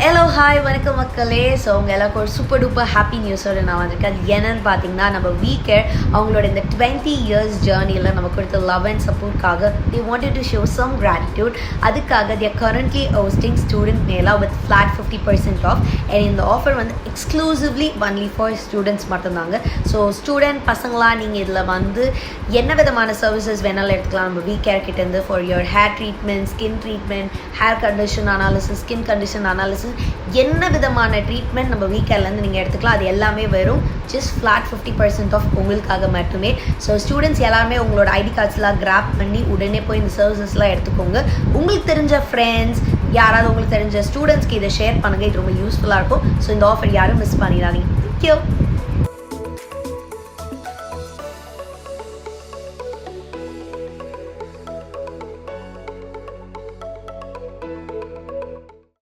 Hello hi வணக்கம் மக்களே. So உங்கள் எல்லாருக்கும் ஒரு சூப்பர் டூப்பர் ஹாப்பி நியூஸோடு நான் வந்திருக்கேன். அது என்னன்னு பார்த்தீங்கன்னா, நம்ம VCare அவங்களோட இந்த 20 years ஜேர்னியில் நம்ம கொடுத்த லவ் அண்ட் சப்போர்ட்காக they wanted to show some gratitude. அதுக்காக they are currently hosting student mela with flat 50% off. and இந்த ஆஃபர் வந்து எக்ஸ்க்ளூசிவ்லி ஒன்லி ஃபார் ஸ்டூடெண்ட்ஸ் மட்டும்தாங்க. ஸோ ஸ்டூடெண்ட் பசங்களாம் நீங்கள் இதில் வந்து என்ன விதமான சர்வீசஸ் வேணாலும் எடுத்துக்கலாம். நம்ம VCare கிட்டேருந்து for your hair treatment, skin treatment, hair condition analysis, skin condition analysis, என்ன விதமான ட்ரீட்மெண்ட் நம்ம VCareலேருந்து நீங்கள் எடுத்துக்கலாம். அது எல்லாமே வரும் ஜஸ்ட் ஃப்ளாட் 50% ஆஃப் உங்களுக்காக மட்டுமே. ஸோ ஸ்டூடெண்ட்ஸ் எல்லாருமே உங்களோட ஐடி கார்ட்ஸ்லாம் கிராப் பண்ணி உடனே போய் இந்த சர்வீசஸ்லாம் எடுத்துக்கோங்க. உங்களுக்கு தெரிஞ்ச ஃப்ரெண்ட்ஸ் யாராவது உங்களுக்கு தெரிஞ்ச ஸ்டூடெண்ட்ஸ்க்கு இதை ஷேர் பண்ணுங்கள். இது ரொம்ப யூஸ்ஃபுல்லாக இருக்கும். ஸோ இந்த ஆஃபர் யாரும் மிஸ் பண்ணிடாதீங்க. தேங்க்யூ.